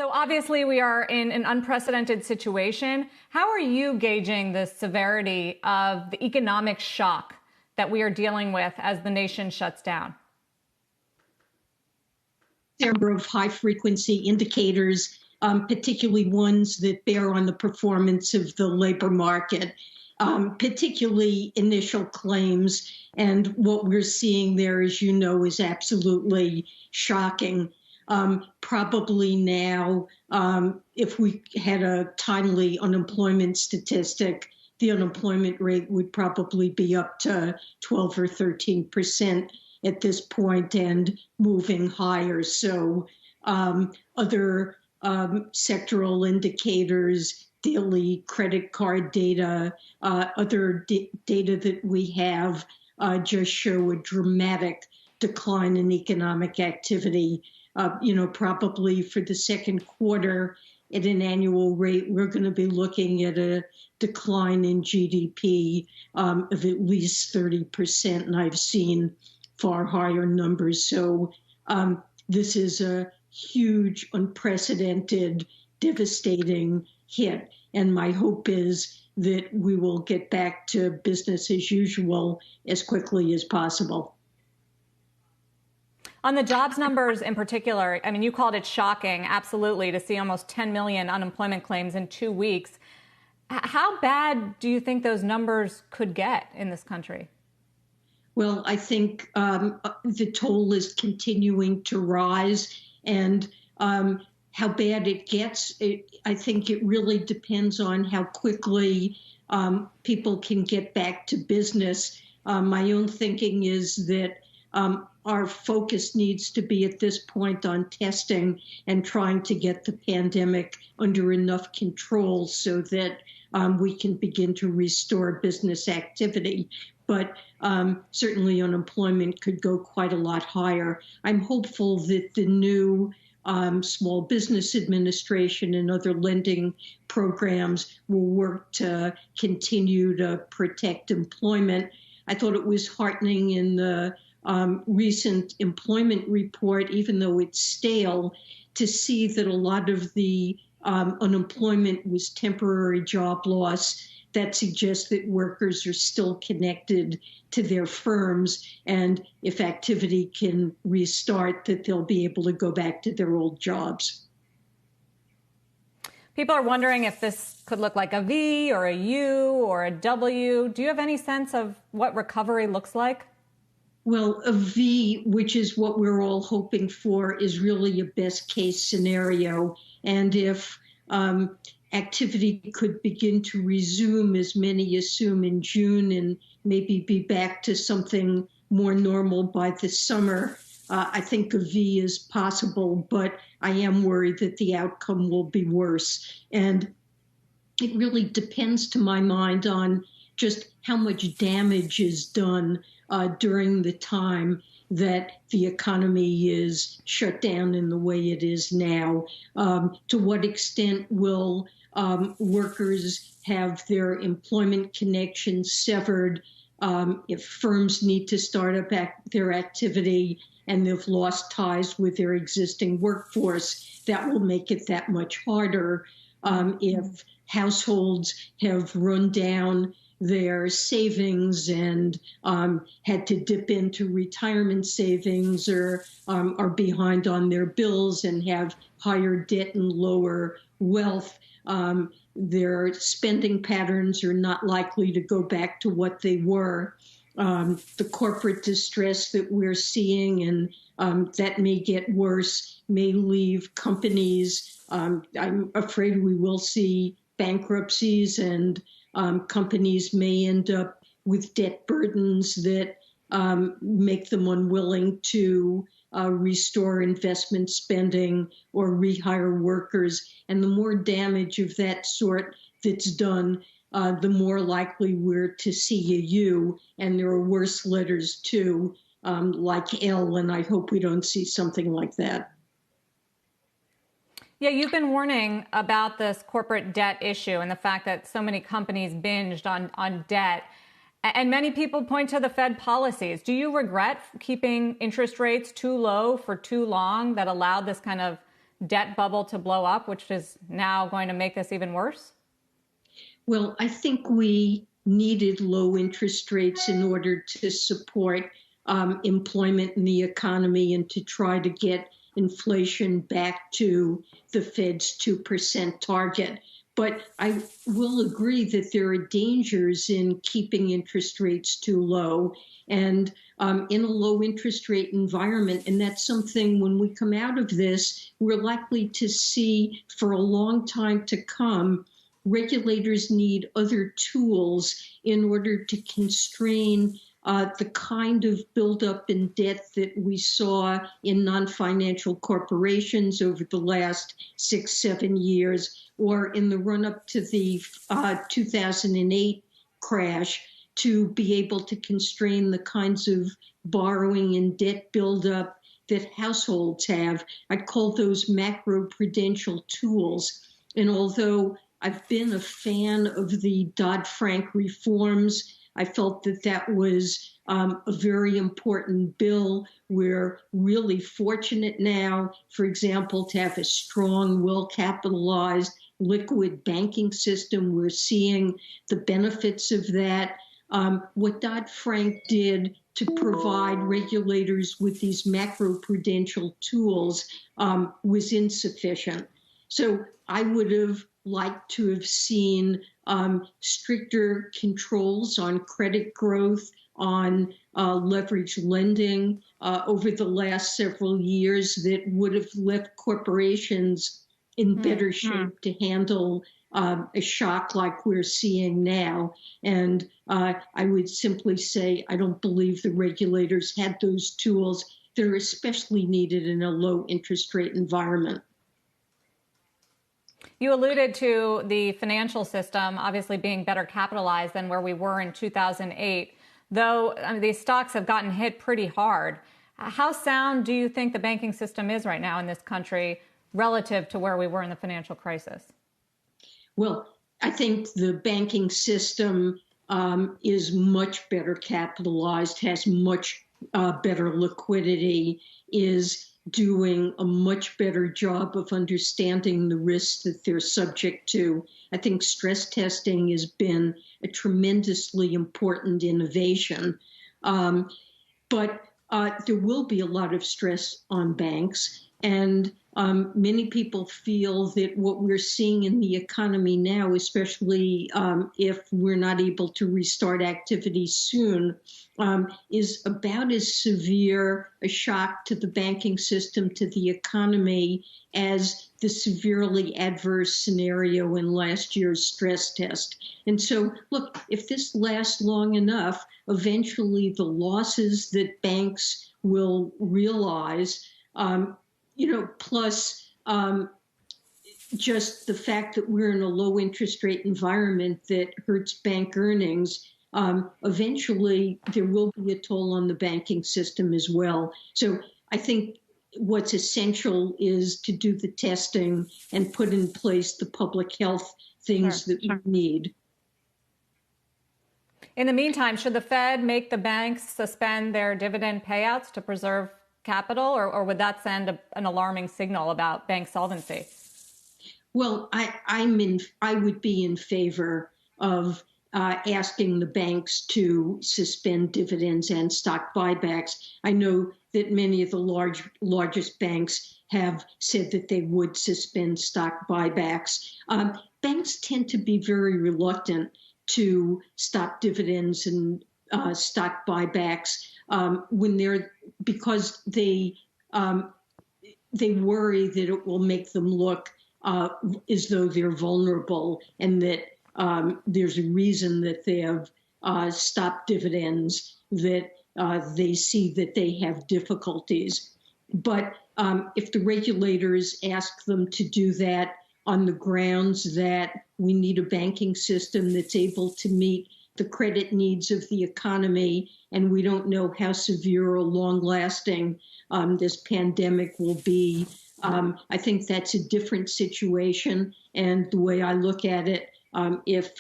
So obviously we are in an unprecedented situation. How are you gauging the severity of the economic shock that we are dealing with as the nation shuts down? There are a number of high-frequency indicators, particularly ones that bear on the performance of the labor market, particularly initial claims. And what we're seeing there, as you know, is absolutely shocking. Probably now, if we had a timely unemployment statistic, the unemployment rate would probably be up to 12 or 13% at this point and moving higher. So other sectoral indicators, daily credit card data, other data that we have just show a dramatic decline in economic activity. Probably for the second quarter at an annual rate, we're going to be looking at a decline in GDP of at least 30%, and I've seen far higher numbers. So this is a huge, unprecedented, devastating hit. And my hope is that we will get back to business as usual as quickly as possible. On the jobs numbers in particular, I mean, you called it shocking, absolutely, to see almost 10 million unemployment claims in 2 weeks. How bad do you think those numbers could get in this country? Well, I think the toll is continuing to rise, and how bad it gets, I think it really depends on how quickly people can get back to business. My own thinking is that our focus needs to be at this point on testing and trying to get the pandemic under enough control so that we can begin to restore business activity. But certainly unemployment could go quite a lot higher. I'm hopeful that the new Small Business Administration and other lending programs will work to continue to protect employment. I thought it was heartening in the recent employment report, even though it's stale, to see that a lot of the unemployment was temporary job loss. That suggests that workers are still connected to their firms, and if activity can restart, that they'll be able to go back to their old jobs. People are wondering if this could look like a V or a U or a W. Do you have any sense of what recovery looks like? Well, a V, which is what we're all hoping for, is really a best case scenario. And if activity could begin to resume, as many assume, in June, and maybe be back to something more normal by the summer, I think a V is possible, but I am worried that the outcome will be worse. And it really depends, to my mind, on just how much damage is done during the time that the economy is shut down in the way it is now. To what extent will workers have their employment connections severed if firms need to start up their activity and they've lost ties with their existing workforce? That will make it that much harder. If households have run down their savings and had to dip into retirement savings, or are behind on their bills and have higher debt and lower wealth, their spending patterns are not likely to go back to what they were. The corporate distress that we're seeing, and that may get worse, may leave companies. I'm afraid we will see bankruptcies, and companies may end up with debt burdens that make them unwilling to restore investment spending or rehire workers. And the more damage of that sort that's done, the more likely we're to see a U. And there are worse letters too, like L, and I hope we don't see something like that. Yeah, you've been warning about this corporate debt issue and the fact that so many companies binged on debt. And many people point to the Fed policies. Do you regret keeping interest rates too low for too long that allowed this kind of debt bubble to blow up, which is now going to make this even worse? Well, I think we needed low interest rates in order to support employment in the economy and to try to get inflation back to the Fed's 2% target. But I will agree that there are dangers in keeping interest rates too low and in a low interest rate environment. And that's something when we come out of this, we're likely to see for a long time to come. Regulators need other tools in order to constrain the kind of buildup in debt that we saw in non-financial corporations over the last 6-7 years, or in the run-up to the 2008 crash, to be able to constrain the kinds of borrowing and debt buildup that households have. I'd call those macroprudential tools. And although I've been a fan of the Dodd-Frank reforms, I felt that that was a very important bill. We're really fortunate now, for example, to have a strong, well-capitalized, liquid banking system. We're seeing the benefits of that. What Dodd-Frank did to provide regulators with these macroprudential tools was insufficient. So I would have liked to have seen stricter controls on credit growth, on leveraged lending over the last several years that would have left corporations in better shape to handle a shock like we're seeing now. And I would simply say I don't believe the regulators had those tools that are especially needed in a low interest rate environment. You alluded to the financial system obviously being better capitalized than where we were in 2008, though these stocks have gotten hit pretty hard. How sound do you think the banking system is right now in this country relative to where we were in the financial crisis? Well, I think the banking system is much better capitalized, has much better liquidity, is doing a much better job of understanding the risks that they're subject to. I think stress testing has been a tremendously important innovation. But there will be a lot of stress on banks. And many people feel that what we're seeing in the economy now, especially if we're not able to restart activity soon, is about as severe a shock to the banking system, to the economy, as the severely adverse scenario in last year's stress test. And so, look, if this lasts long enough, eventually the losses that banks will realize, plus just the fact that we're in a low interest rate environment that hurts bank earnings, eventually there will be a toll on the banking system as well. So I think what's essential is to do the testing and put in place the public health things that we need. In the meantime, should the Fed make the banks suspend their dividend payouts to preserve capital, or would that send an alarming signal about bank solvency? Well, I would be in favor of asking the banks to suspend dividends and stock buybacks. I know that many of the largest banks have said that they would suspend stock buybacks. Banks tend to be very reluctant to stop dividends and stock buybacks because they worry that it will make them look as though they're vulnerable, and that there's a reason that they have stopped dividends, that they see that they have difficulties. But if the regulators ask them to do that on the grounds that we need a banking system that's able to meet the credit needs of the economy, and we don't know how severe or long-lasting this pandemic will be, I think that's a different situation. And the way I look at it, if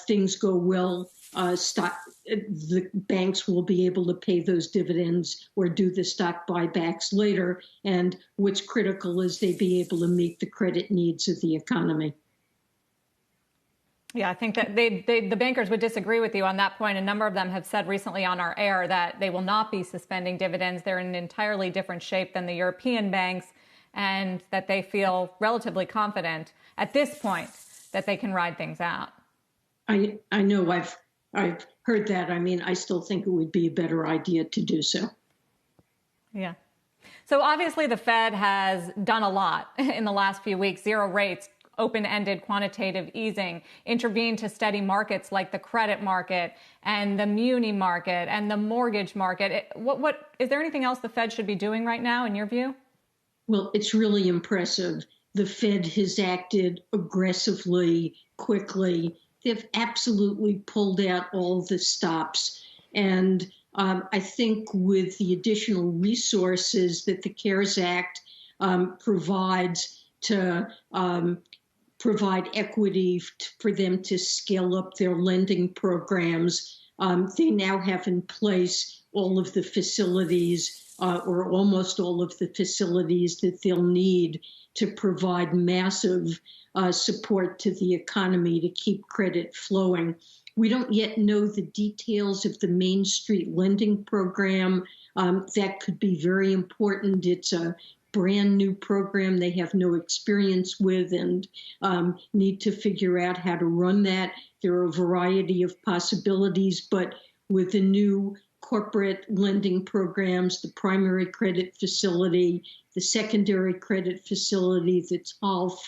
things go well the banks will be able to pay those dividends or do the stock buybacks later. And what's critical is they be able to meet the credit needs of the economy. Yeah, I think that the bankers would disagree with you on that point. A number of them have said recently on our air that they will not be suspending dividends. They're in an entirely different shape than the European banks, and that they feel relatively confident at this point that they can ride things out. I know I've heard that. I mean, I still think it would be a better idea to do so. Yeah. So obviously the Fed has done a lot in the last few weeks. Zero rates, open-ended quantitative easing, intervened to steady markets like the credit market and the muni market and the mortgage market. What is there anything else the Fed should be doing right now, in your view? Well, it's really impressive. The Fed has acted aggressively, quickly. They've absolutely pulled out all the stops. And I think with the additional resources that the CARES Act provides to provide equity for them to scale up their lending programs, they now have in place all of the facilities or almost all of the facilities that they'll need to provide massive support to the economy to keep credit flowing. We don't yet know the details of the Main Street lending program. That could be very important. It's a brand new program they have no experience with and need to figure out how to run that. There are a variety of possibilities, but with the new corporate lending programs, the primary credit facility, the secondary credit facility that's half,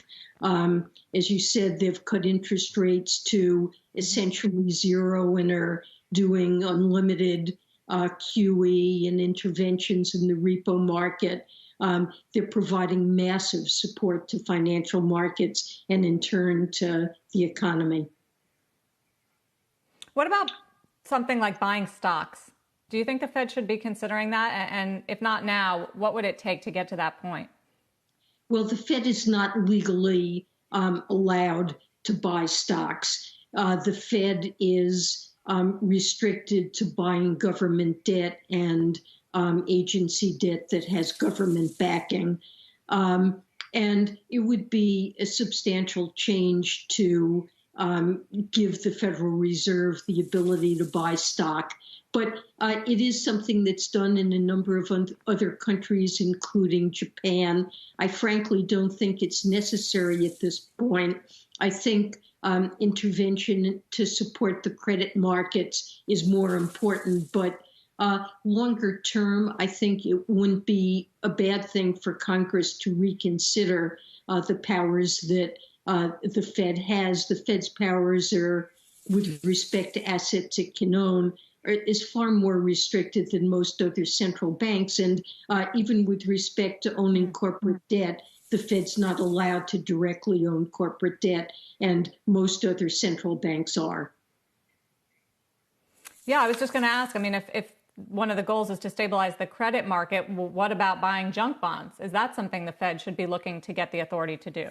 as you said, they've cut interest rates to essentially zero and are doing unlimited QE and interventions in the repo market. They're providing massive support to financial markets and in turn to the economy. What about something like buying stocks? Do you think the Fed should be considering that? And if not now, what would it take to get to that point? Well, the Fed is not legally allowed to buy stocks. The Fed is restricted to buying government debt and agency debt that has government backing. And it would be a substantial change to give the Federal Reserve the ability to buy stock. But it is something that's done in a number of other countries, including Japan. I frankly don't think it's necessary at this point. I think intervention to support the credit markets is more important. But longer term, I think it wouldn't be a bad thing for Congress to reconsider the powers that the Fed has. The Fed's powers are, with respect to assets it can own, is far more restricted than most other central banks. And even with respect to owning corporate debt, the Fed's not allowed to directly own corporate debt, and most other central banks are. Yeah, I was just going to ask, I mean, if one of the goals is to stabilize the credit market, well, what about buying junk bonds? Is that something the Fed should be looking to get the authority to do?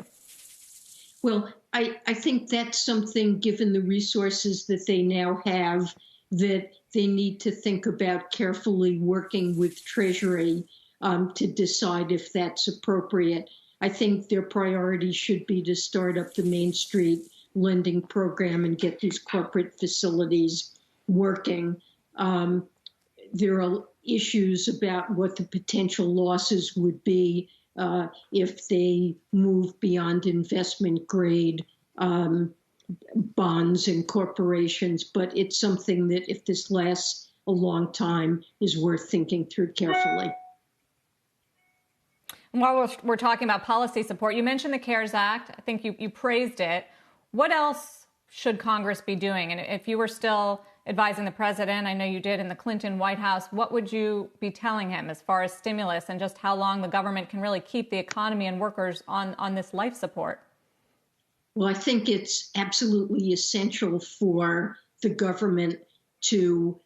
Well, I think that's something, given the resources that they now have, that they need to think about carefully working with Treasury to decide if that's appropriate. I think their priority should be to start up the Main Street lending program and get these corporate facilities working. There are issues about what the potential losses would be if they move beyond investment grade bonds and corporations, but it's something that, if this lasts a long time, is worth thinking through carefully. While we're talking about policy support, you mentioned the CARES Act. I think you praised it. What else should Congress be doing? And if you were still advising the president, I know you did in the Clinton White House, what would you be telling him as far as stimulus and just how long the government can really keep the economy and workers on this life support? Well, I think it's absolutely essential for the government to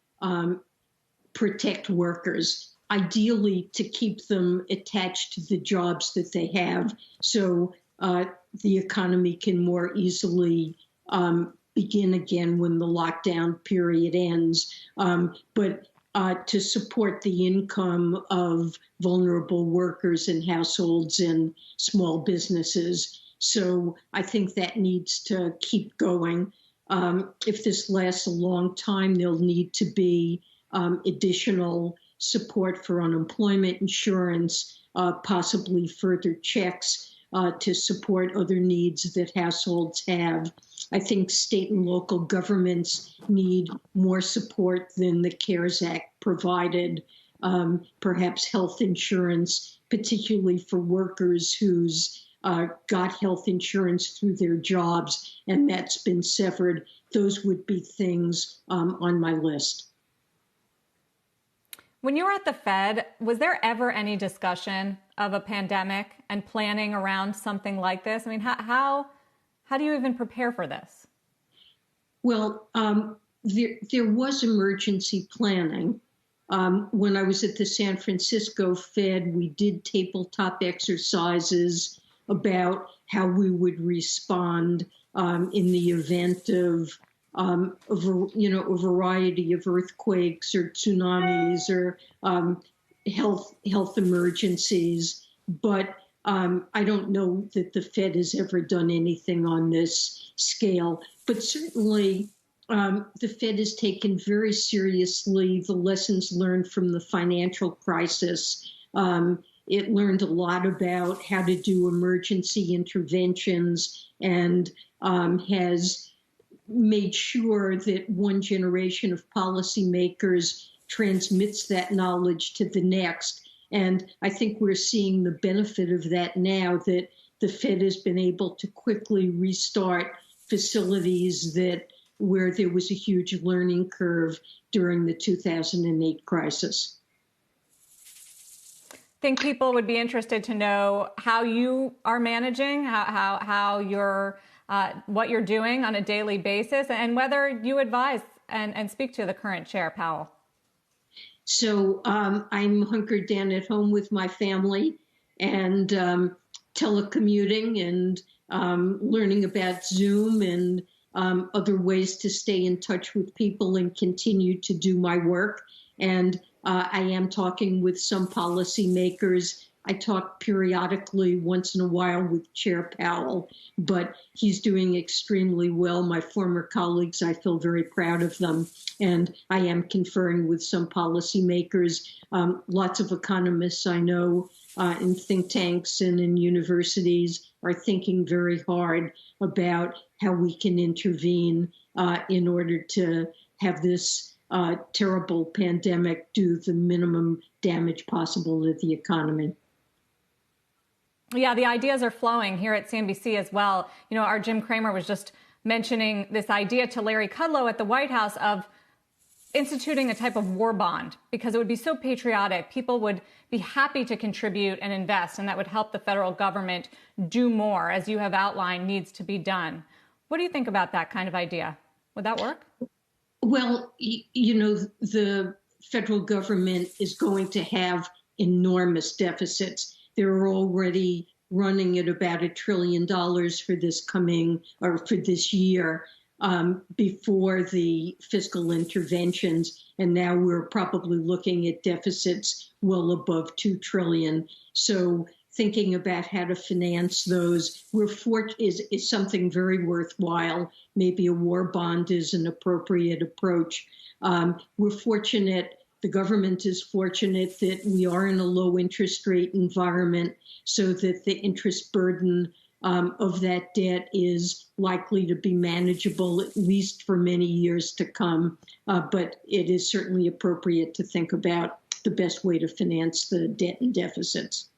protect workers, ideally to keep them attached to the jobs that they have, so the economy can more easily begin again when the lockdown period ends. But to support the income of vulnerable workers and households and small businesses. So I think that needs to keep going. If this lasts a long time, there'll need to be additional support for unemployment insurance, possibly further checks to support other needs that households have. I think state and local governments need more support than the CARES Act provided, perhaps health insurance, particularly for workers who's got health insurance through their jobs, and that's been severed. Those would be things on my list. When you were at the Fed, was there ever any discussion of a pandemic and planning around something like this? I mean, how do you even prepare for this? Well, there was emergency planning. When I was at the San Francisco Fed, we did tabletop exercises about how we would respond in the event of a variety of earthquakes or tsunamis or health emergencies. But I don't know that the Fed has ever done anything on this scale. But certainly, the Fed has taken very seriously the lessons learned from the financial crisis. It learned a lot about how to do emergency interventions and has made sure that one generation of policymakers transmits that knowledge to the next. And I think we're seeing the benefit of that now, that the Fed has been able to quickly restart facilities where there was a huge learning curve during the 2008 crisis. I think people would be interested to know how you are managing, how you're, what you're doing on a daily basis, and whether you advise and speak to the current chair, Powell. So I'm hunkered down at home with my family and telecommuting and learning about Zoom and other ways to stay in touch with people and continue to do my work. And I am talking with some policymakers. I talk periodically once in a while with Chair Powell, but he's doing extremely well. My former colleagues, I feel very proud of them. And I am conferring with some policymakers. Lots of economists I know in think tanks and in universities are thinking very hard about how we can intervene in order to have this terrible pandemic do the minimum damage possible to the economy. Yeah, the ideas are flowing here at CNBC as well. You know, our Jim Cramer was just mentioning this idea to Larry Kudlow at the White House of instituting a type of war bond, because it would be so patriotic. People would be happy to contribute and invest, and that would help the federal government do more, as you have outlined needs to be done. What do you think about that kind of idea? Would that work? Well, you know, the federal government is going to have enormous deficits. They're already running at about $1 trillion for this year before the fiscal interventions. And now we're probably looking at deficits well above $2 trillion. So thinking about how to finance those is something very worthwhile. Maybe a war bond is an appropriate approach. We're fortunate. The government is fortunate that we are in a low interest rate environment, so that the interest burden of that debt is likely to be manageable, at least for many years to come. But it is certainly appropriate to think about the best way to finance the debt and deficits.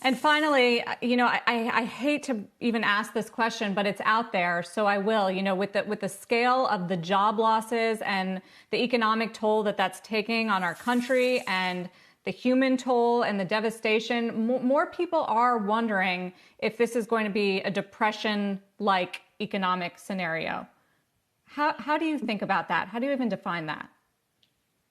And finally, you know, I hate to even ask this question, but it's out there, so I will. You know, with the scale of the job losses and the economic toll that's taking on our country, and the human toll and the devastation, more people are wondering if this is going to be a depression-like economic scenario. How do you think about that? How do you even define that?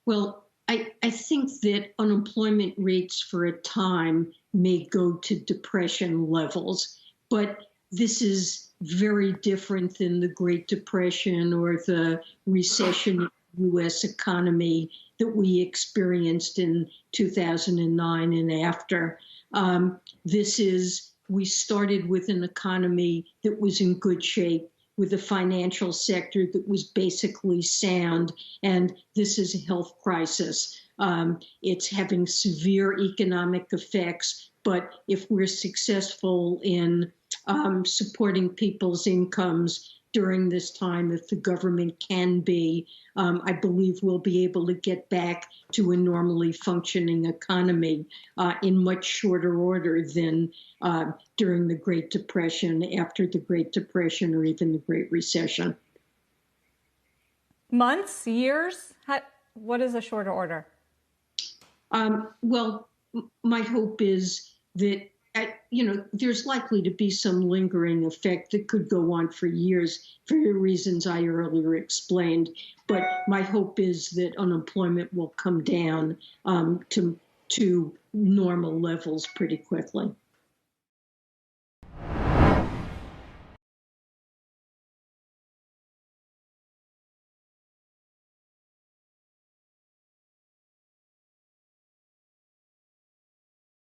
Well, I think that unemployment rates for a time may go to depression levels, but this is very different than the Great Depression or the recession in the U.S. economy that we experienced in 2009 and after. We started with an economy that was in good shape, with a financial sector that was basically sound, and this is a health crisis. It's having severe economic effects, but if we're successful in supporting people's incomes during this time, if the government can be, I believe we'll be able to get back to a normally functioning economy in much shorter order than during the Great Depression, after the Great Depression, or even the Great Recession. Months, years? What is a shorter order? Well, my hope is that there's likely to be some lingering effect that could go on for years for the reasons I earlier explained. But my hope is that unemployment will come down to normal levels pretty quickly.